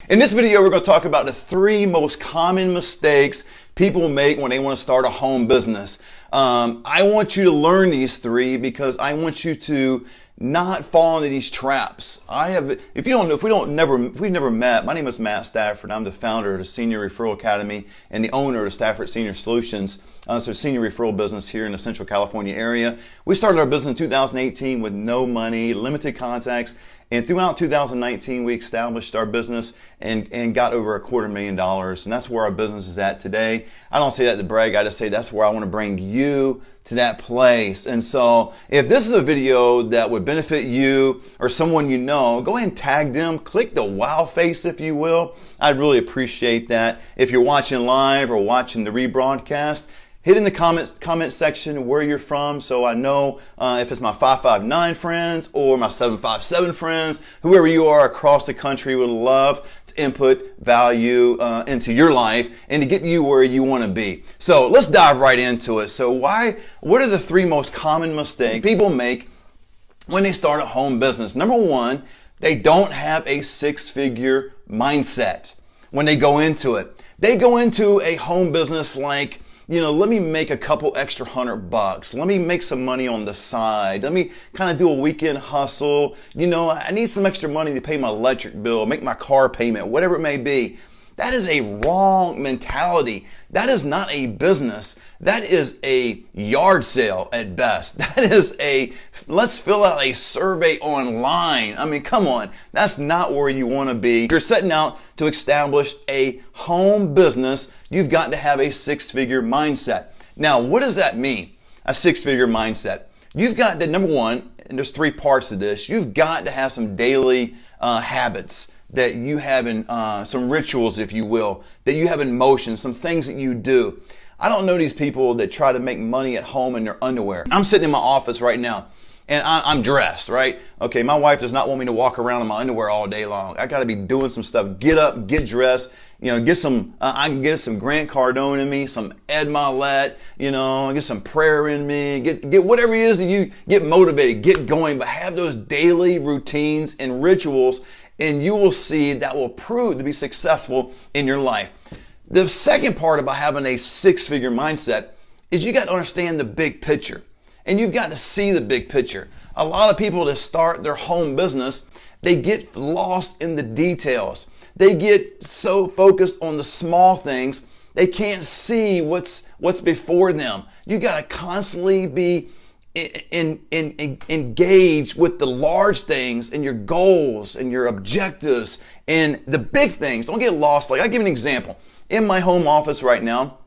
In this video, we're going to talk about the 3 most common mistakes people make when they want to start a home business. I want you to learn these 3 because I want you to not fall into these traps. If we've never met, my name is Matt Stafford. I'm the founder of the Senior Referral Academy and the owner of the Stafford Senior Solutions. It's a senior referral business here in the Central California area. We started our business in 2018 with no money, limited contacts, and throughout 2019 we established our business and got over $250,000, and that's where our business is at today. I don't say that to brag, I just say that's where I want to bring you to that place. And so if this is a video that would benefit you or someone you know, go ahead and tag them, click the wow face if you will. I'd really appreciate that. If you're watching live or watching the rebroadcast, hit in the comment section where you're from so I know if it's my 559 friends or my 757 friends. Whoever you are across the country would love to input value into your life and to get you where you want to be. So let's dive right into it. So what are the 3 most common mistakes people make when they start a home business? Number 1, they don't have a 6-figure mindset when they go into it. They go into a home business like, let me make a couple extra $100. Let me make some money on the side. Let me kind of do a weekend hustle. I need some extra money to pay my electric bill, make my car payment, whatever it may be. That is a wrong mentality. That is not a business. That is a yard sale at best. That is let's fill out a survey online. I mean, come on. That's not where you want to be. If you're setting out to establish a home business, you've got to have a 6-figure mindset. Now, what does that mean? A 6-figure mindset. You've got to, number 1, and there's 3 parts to this, you've got to have some daily habits that you have in some rituals, if you will, that you have in motion, some things that you do. I don't know these people that try to make money at home in their underwear. I'm sitting in my office right now and I'm dressed, right? Okay, my wife does not want me to walk around in my underwear all day long. I got to be doing some stuff. Get up, get dressed, get some, I can get some Grant Cardone in me, some Ed Mylett, get some prayer in me, get whatever it is that you get motivated, get going, but have those daily routines and rituals, and you will see that will prove to be successful in your life. The second part about having a 6-figure mindset is you got to understand the big picture. And you've got to see the big picture. A lot of people that start their home business, they get lost in the details. They get so focused on the small things, they can't see what's before them. You got to constantly be engaged with the large things and your goals and your objectives and the big things. Don't get lost. Like, I'll give you an example. In my home office right now,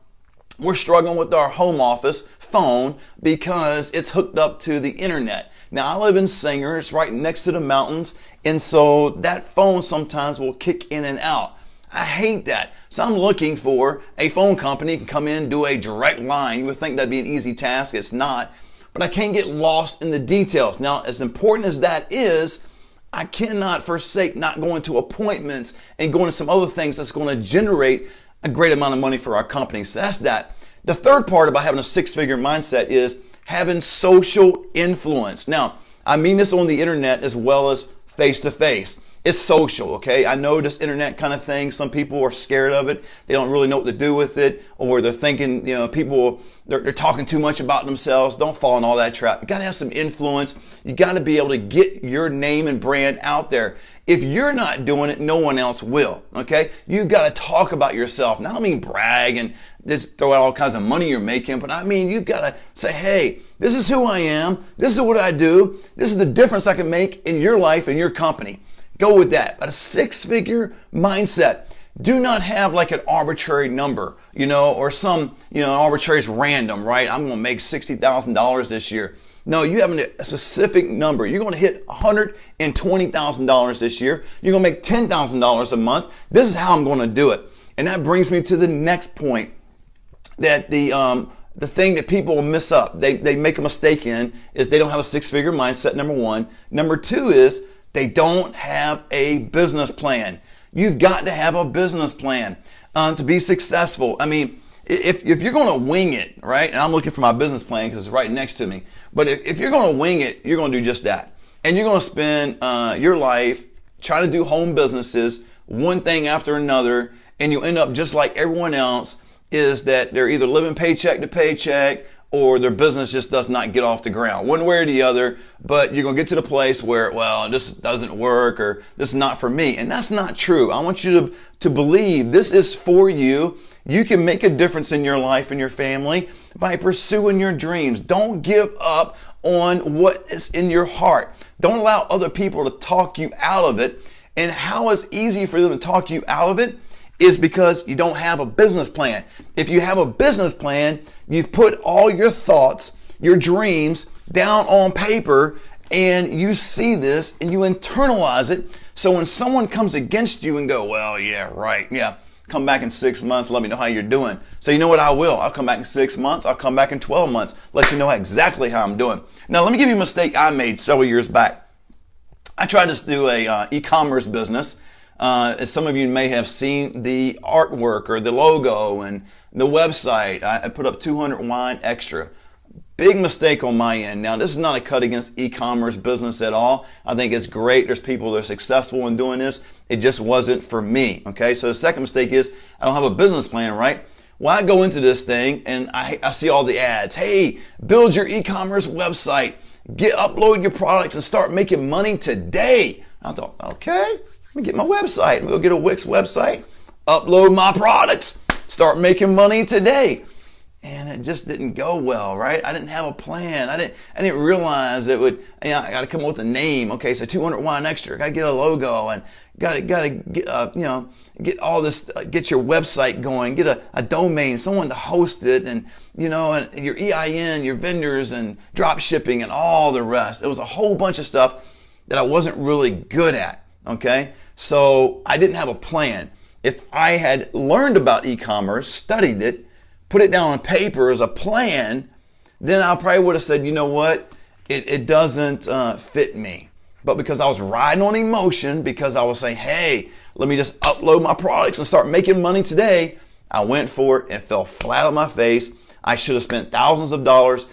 we're struggling with our home office phone because it's hooked up to the internet. Now, I live in Singer. It's right next to the mountains. And so that phone sometimes will kick in and out. I hate that. So I'm looking for a phone company that can come in and do a direct line. You would think that'd be an easy task. It's not. But I can't get lost in the details. Now, as important as that is, I cannot forsake not going to appointments and going to some other things that's going to generate a great amount of money for our company. So that's that. The third part about having a 6-figure mindset is having social influence. Now, I mean this on the internet as well as face-to-face. It's social, okay? I know this internet kind of thing, some people are scared of it. They don't really know what to do with it, or they're thinking, they're talking too much about themselves. Don't fall in all that trap. You got to have some influence. You got to be able to get your name and brand out there. If you're not doing it, no one else will, okay? You got to talk about yourself. Now, I don't mean brag and just throw out all kinds of money you're making, but I mean, you've got to say, hey, this is who I am. This is what I do. This is the difference I can make in your life and your company. Go with that. But a 6-figure mindset. Do not have like an arbitrary number, or some, arbitrary is random, right? I'm going to make $60,000 this year. No, you have a specific number. You're going to hit $120,000 this year. You're going to make $10,000 a month. This is how I'm going to do it. And that brings me to the next point, that the thing that people miss up, they make a mistake in, is they don't have a 6-figure mindset, number 1. Number 2 is they don't have a business plan. You've got to have a business plan to be successful. I mean, if you're going to wing it, right? And I'm looking for my business plan because it's right next to me. But if you're going to wing it, you're going to do just that. And you're going to spend your life trying to do home businesses one thing after another, and you'll end up just like everyone else, is that they're either living paycheck to paycheck or their business just does not get off the ground, one way or the other. But you're going to get to the place where, well, this doesn't work, or this is not for me. And that's not true. I want you to believe this is for you. You can make a difference in your life and your family by pursuing your dreams. Don't give up on what is in your heart. Don't allow other people to talk you out of it. And how it's easy for them to talk you out of it is because you don't have a business plan. If you have a business plan, you've put all your thoughts, your dreams down on paper, and you see this and you internalize it. So when someone comes against you and go, well, yeah, right, yeah, come back in 6 months, let me know how you're doing. So you know what I will? I'll come back in 6 months, I'll come back in 12 months, let you know exactly how I'm doing. Now let me give you a mistake I made several years back. I tried to do a e-commerce business. As some of you may have seen the artwork or the logo and the website, I put up 200 Wine Extra. Big mistake on my end. Now, this is not a cut against e-commerce business at all. I think it's great. There's people that are successful in doing this. It just wasn't for me. Okay, so the second mistake is I don't have a business plan, right? Well, I go into this thing and I see all the ads. Hey, build your e-commerce website. Upload your products and start making money today. I thought, okay, let me get my website. I'm going to go get a Wix website, upload my products, start making money today. And it just didn't go well, right? I didn't have a plan. I didn't realize it would, I got to come up with a name. Okay, so 200 Wine Extra. Got to get a logo and got to get, get all this, get your website going, get a domain, someone to host it, and, and your EIN, your vendors, and drop shipping, and all the rest. It was a whole bunch of stuff that I wasn't really good at. Okay, so I didn't have a plan. If I had learned about e-commerce, studied it, put it down on paper as a plan, then I probably would have said, you know what, it doesn't fit me. But because I was riding on emotion, because I was saying, hey, let me just upload my products and start making money today, I went for it and fell flat on my face. I should have spent thousands of dollars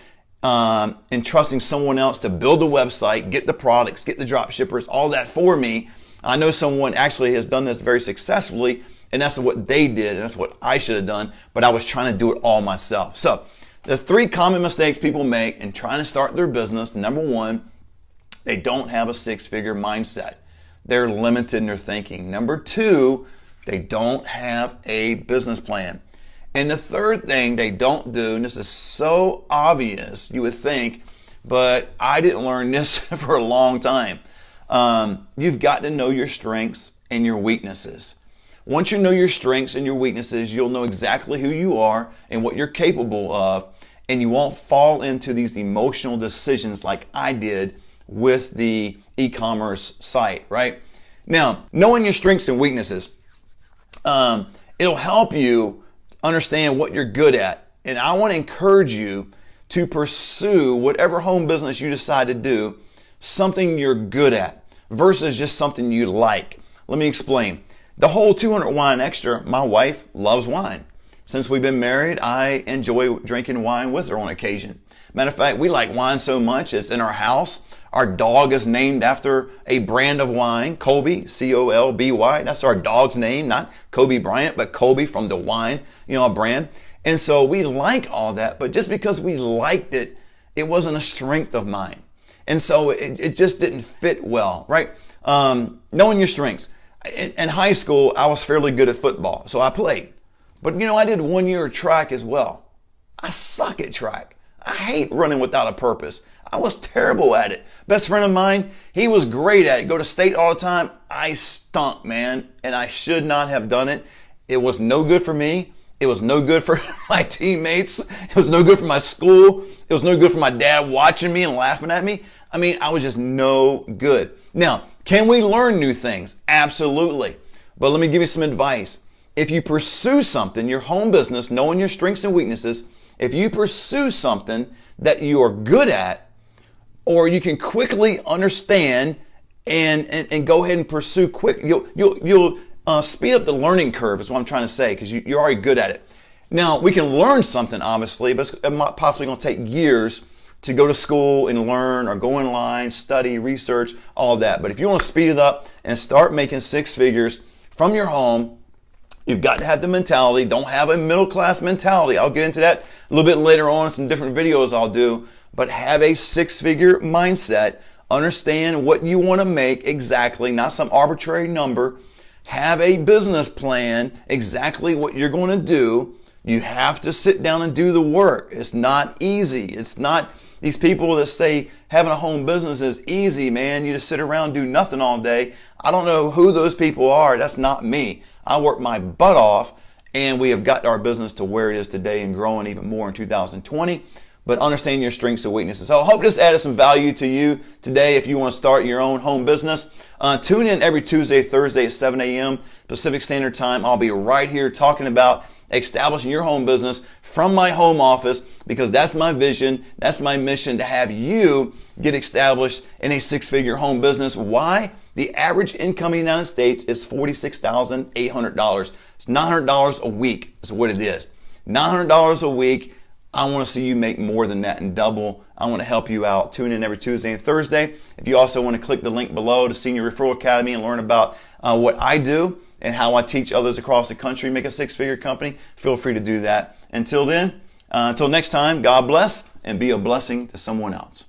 entrusting someone else to build the website, get the products, get the drop shippers, all that for me. I know someone actually has done this very successfully, and that's what they did, and that's what I should have done, but I was trying to do it all myself. So the 3 common mistakes people make in trying to start their business. Number 1, they don't have a 6-figure mindset. They're limited in their thinking. Number 2, they don't have a business plan. And the third thing they don't do, and this is so obvious, you would think, but I didn't learn this for a long time. You've got to know your strengths and your weaknesses. Once you know your strengths and your weaknesses, you'll know exactly who you are and what you're capable of, and you won't fall into these emotional decisions like I did with the e-commerce site, right? Now, knowing your strengths and weaknesses, it'll help you understand what you're good at. And I want to encourage you to pursue whatever home business you decide to do, something you're good at versus just something you like. Let me explain. The whole 200 Wine Extra, my wife loves wine. Since we've been married, I enjoy drinking wine with her on occasion. Matter of fact, we like wine so much, it's in our house. Our dog is named after a brand of wine, Colby, C-O-L-B-Y. That's our dog's name, not Kobe Bryant, but Colby from the wine, brand. And so we like all that, but just because we liked it, it wasn't a strength of mine. And so it just didn't fit well, right? Knowing your strengths. In high school, I was fairly good at football, so I played. But I did 1 year of track as well. I suck at track. I hate running without a purpose. I was terrible at it. Best friend of mine, he was great at it. Go to state all the time. I stunk, man, and I should not have done it. It was no good for me. It was no good for my teammates. It was no good for my school. It was no good for my dad watching me and laughing at me. I was just no good. Now, can we learn new things? Absolutely. But let me give you some advice. If you pursue something, your home business, knowing your strengths and weaknesses, if you pursue something that you are good at, or you can quickly understand and go ahead and pursue quick, you'll speed up the learning curve is what I'm trying to say, because you're already good at it. Now, we can learn something, obviously, but it's possibly going to take years to go to school and learn, or go online, study, research, all of that. But if you want to speed it up and start making 6 figures from your home. You've got to have the mentality. Don't have a middle class mentality. I'll get into that a little bit later on in some different videos I'll do. But have a six-figure mindset. Understand what you want to make exactly, not some arbitrary number. Have a business plan, exactly what you're going to do. You have to sit down and do the work. It's not easy. It's not these people that say having a home business is easy, man. You just sit around and do nothing all day. I don't know who those people are. That's not me. I work my butt off, and we have got our business to where it is today and growing even more in 2020. But understand your strengths and weaknesses. So I hope this added some value to you today if you want to start your own home business. Tune in every Tuesday, Thursday at 7 a.m. Pacific Standard Time. I'll be right here talking about establishing your home business from my home office, because that's my vision. That's my mission, to have you get established in a six-figure home business. Why? The average income in the United States is $46,800. It's $900 a week is what it is. $900 a week. I want to see you make more than that and double. I want to help you out. Tune in every Tuesday and Thursday. If you also want to click the link below to Senior Referral Academy and learn about what I do and how I teach others across the country make a six-figure company, feel free to do that. Until then, until next time, God bless and be a blessing to someone else.